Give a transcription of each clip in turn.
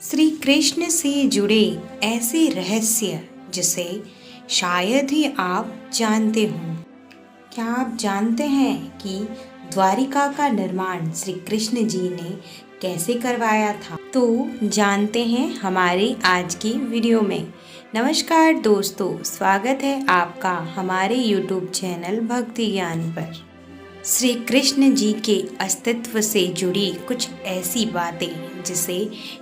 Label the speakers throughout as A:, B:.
A: श्री कृष्ण से जुड़े ऐसे रहस्य जिसे शायद ही आप जानते हों। क्या आप जानते हैं कि द्वारिका का निर्माण श्री कृष्ण जी ने कैसे करवाया था? तो जानते हैं हमारी आज की वीडियो में। नमस्कार दोस्तों, स्वागत है आपका हमारे YouTube चैनल भक्ति ज्ञान पर। श्री कृष्ण जी के अस्तित्व से जुड़ी कुछ ऐसी बातें जिसे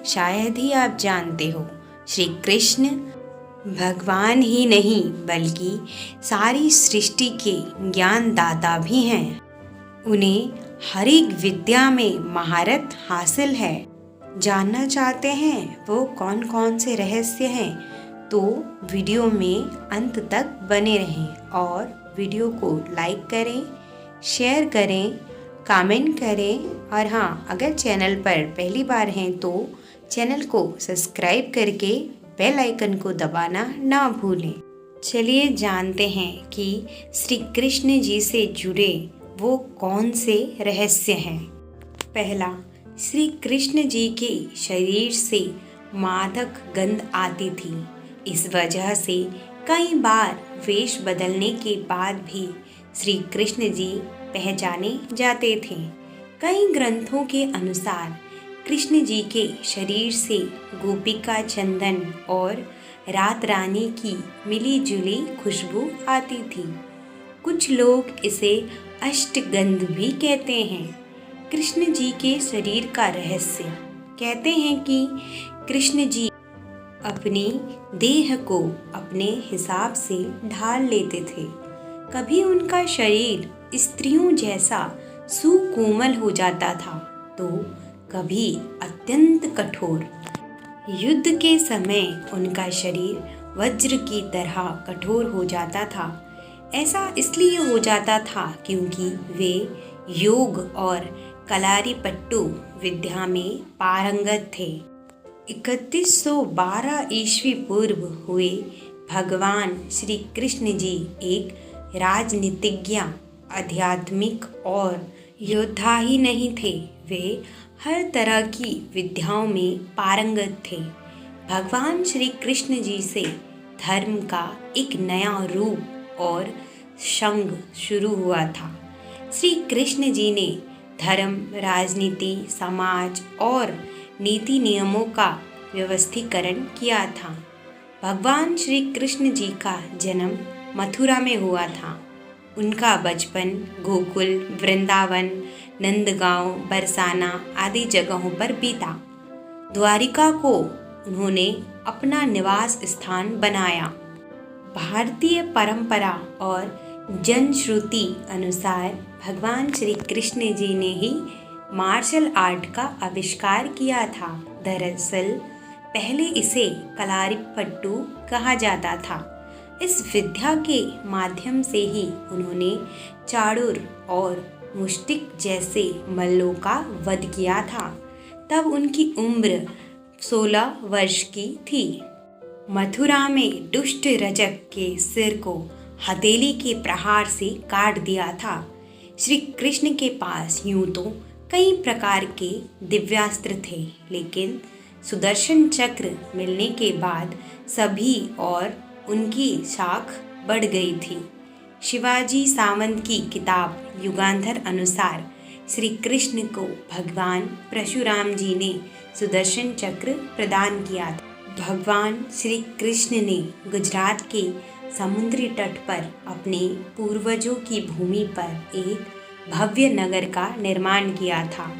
A: शायद ही आप जानते हो। श्री कृष्ण भगवान ही नहीं बल्कि सारी सृष्टि के ज्ञानदाता भी हैं। उन्हें हर एक विद्या में महारत हासिल है। जानना चाहते हैं वो कौन कौन से रहस्य हैं? तो वीडियो में अंत तक बने रहें और वीडियो को लाइक करें, शेयर करें, कमेंट करें और हाँ, अगर चैनल पर पहली बार हैं तो चैनल को सब्सक्राइब करके बेल आइकन को दबाना ना भूलें। चलिए जानते हैं कि श्री कृष्ण जी से जुड़े वो कौन से रहस्य हैं। पहला, श्री कृष्ण जी के शरीर से मादक गंध आती थी। इस वजह से कई बार वेश बदलने के बाद भी श्री कृष्ण जी पहचाने जाते थे। कई ग्रंथों के अनुसार कृष्ण जी के शरीर से गोपिका चंदन और रात रानी की मिली जुली खुशबू आती थी। कुछ लोग इसे अष्टगंध भी कहते हैं। कृष्ण जी के शरीर का रहस्य, कहते हैं कि कृष्ण जी अपनी देह को अपने हिसाब से ढाल लेते थे। कभी उनका शरीर स्त्रियों जैसा सुकोमल हो जाता था तो कभी अत्यंत कठोर। युद्ध के समय उनका शरीर वज्र की तरह कठोर हो जाता था। ऐसा इसलिए हो जाता था क्योंकि वे योग और कलारीपट्टू विद्या में पारंगत थे। 3112 ईस्वी पूर्व हुए भगवान श्री कृष्ण जी एक राजनीतिज्ञ, आध्यात्मिक और योद्धा ही नहीं थे, वे हर तरह की विद्याओं में पारंगत थे। भगवान श्री कृष्ण जी से धर्म का एक नया रूप और संघ शुरू हुआ था। श्री कृष्ण जी ने धर्म, राजनीति, समाज और नीति नियमों का व्यवस्थीकरण किया था। भगवान श्री कृष्ण जी का जन्म मथुरा में हुआ था। उनका बचपन गोकुल, वृंदावन, नंदगांव, बरसाना आदि जगहों पर बीता। द्वारिका को उन्होंने अपना निवास स्थान बनाया। भारतीय परंपरा और जनश्रुति अनुसार भगवान श्री कृष्ण जी ने ही मार्शल आर्ट का आविष्कार किया था। दरअसल पहले इसे कलारीपट्टू कहा जाता था। इस विद्या के माध्यम से ही उन्होंने चाणूर और मुष्टिक जैसे मल्लों का वध किया था। तब उनकी उम्र 16 वर्ष की थी। मथुरा में दुष्ट रजक के सिर को हथेली के प्रहार से काट दिया था। श्री कृष्ण के पास यूं तो कई प्रकार के दिव्यास्त्र थे, लेकिन सुदर्शन चक्र मिलने के बाद सभी और उनकी शाख बढ़ गई थी। शिवाजी सावंत की किताब युगांधर अनुसार श्री कृष्ण को भगवान परशुराम जी ने सुदर्शन चक्र प्रदान किया था। भगवान श्री कृष्ण ने गुजरात के समुद्री तट पर अपने पूर्वजों की भूमि पर एक भव्य नगर का निर्माण किया था।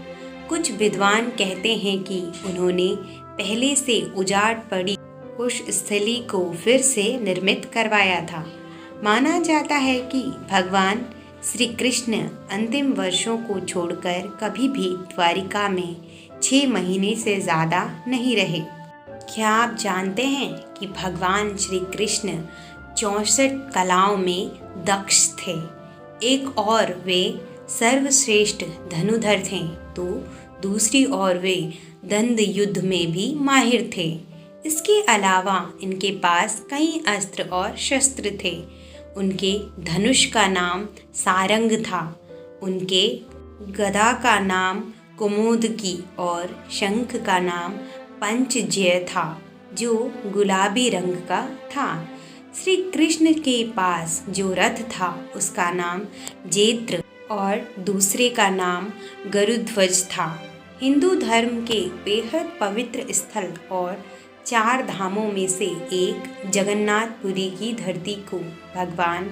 A: कुछ विद्वान कहते हैं कि उन्होंने पहले से उजाड़ पड़ी उस स्थली को फिर से निर्मित करवाया था। माना जाता है कि भगवान श्री कृष्ण अंतिम वर्षों को छोड़कर कभी भी द्वारिका में 6 महीने से ज़्यादा नहीं रहे। क्या आप जानते हैं कि भगवान श्री कृष्ण 64 कलाओं में दक्ष थे। एक और वे सर्वश्रेष्ठ धनुधर थे तो दूसरी ओर वे द्वंद्व युद्ध में भी माहिर थे। इसके अलावा इनके पास कई अस्त्र और शस्त्र थे। उनके धनुष का नाम सारंग था, उनके गदा का नाम कुमुदकी और शंख का नाम पंचजय था जो गुलाबी रंग का था। श्री कृष्ण के पास जो रथ था उसका नाम जेत्र और दूसरे का नाम गरुध्वज था। हिंदू धर्म के बेहद पवित्र स्थल और 4 धामों में से एक जगन्नाथपुरी की धरती को भगवान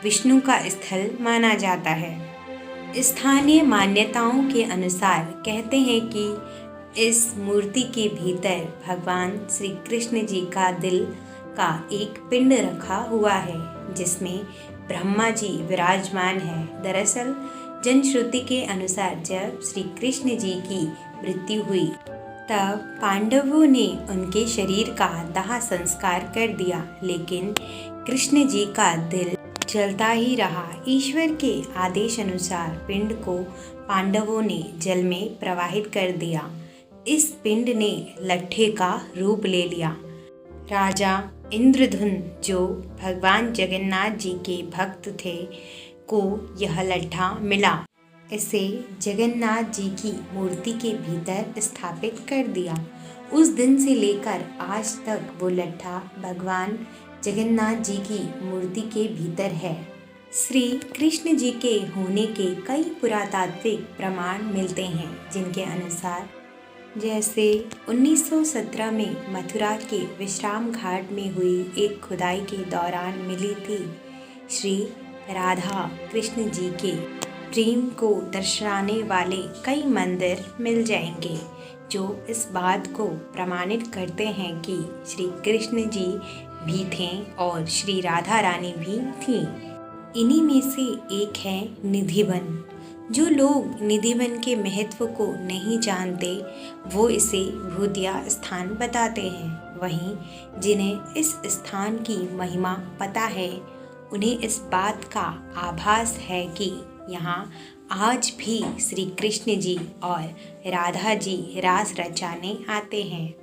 A: विष्णु का स्थल माना जाता है। स्थानीय मान्यताओं के अनुसार कहते हैं कि इस मूर्ति के भीतर भगवान श्री कृष्ण जी का दिल का एक पिंड रखा हुआ है जिसमें ब्रह्मा जी विराजमान है। दरअसल जनश्रुति के अनुसार जब श्री कृष्ण जी की मृत्यु हुई तब पांडवों ने उनके शरीर का दाह संस्कार कर दिया, लेकिन कृष्ण जी का दिल जलता ही रहा। ईश्वर के आदेश अनुसार पिंड को पांडवों ने जल में प्रवाहित कर दिया। इस पिंड ने लट्ठे का रूप ले लिया। राजा इंद्रधुन जो भगवान जगन्नाथ जी के भक्त थे को यह लट्ठा मिला। इसे जगन्नाथ जी की मूर्ति के भीतर स्थापित कर दिया। उस दिन से लेकर आज तक वो लट्ठा भगवान जगन्नाथ जी की मूर्ति के भीतर है। श्री कृष्ण जी के होने के कई पुरातात्विक प्रमाण मिलते हैं जिनके अनुसार जैसे 1917 में मथुरा के विश्राम घाट में हुई एक खुदाई के दौरान मिली थी। श्री राधा कृष्ण जी के प्रेम को दर्शाने वाले कई मंदिर मिल जाएंगे जो इस बात को प्रमाणित करते हैं कि श्री कृष्ण जी भी थे और श्री राधा रानी भी थी। इन्हीं में से एक है निधिवन। जो लोग निधिवन के महत्व को नहीं जानते वो इसे भूतिया स्थान बताते हैं। वहीं जिन्हें इस स्थान की महिमा पता है उन्हें इस बात का आभास है कि यहाँ आज भी श्री कृष्ण जी और राधा जी रास रचाने आते हैं।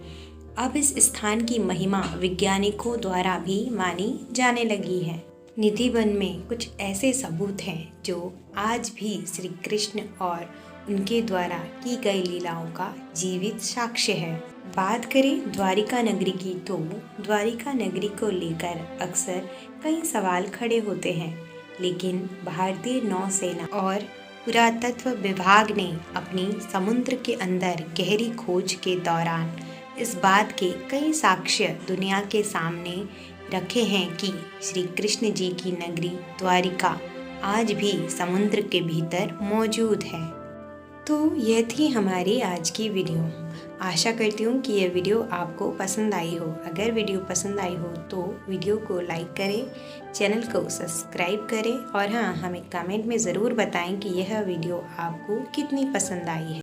A: अब इस स्थान की महिमा वैज्ञानिकों द्वारा भी मानी जाने लगी है। निधिवन में कुछ ऐसे सबूत हैं जो आज भी श्री कृष्ण और उनके द्वारा की गई लीलाओं का जीवित साक्ष्य है। बात करें द्वारिका नगरी की तो द्वारिका नगरी को लेकर अक्सर कई सवाल खड़े होते हैं, लेकिन भारतीय नौसेना और पुरातत्व विभाग ने अपनी समुद्र के अंदर गहरी खोज के दौरान इस बात के कई साक्ष्य दुनिया के सामने रखे हैं कि श्री कृष्ण जी की नगरी द्वारिका आज भी समुद्र के भीतर मौजूद है। तो यह थी हमारी आज की वीडियो। आशा करती हूँ कि यह वीडियो आपको पसंद आई हो। अगर वीडियो पसंद आई हो तो वीडियो को लाइक करें, चैनल को सब्सक्राइब करें और हाँ, हमें कमेंट में ज़रूर बताएं कि यह वीडियो आपको कितनी पसंद आई है।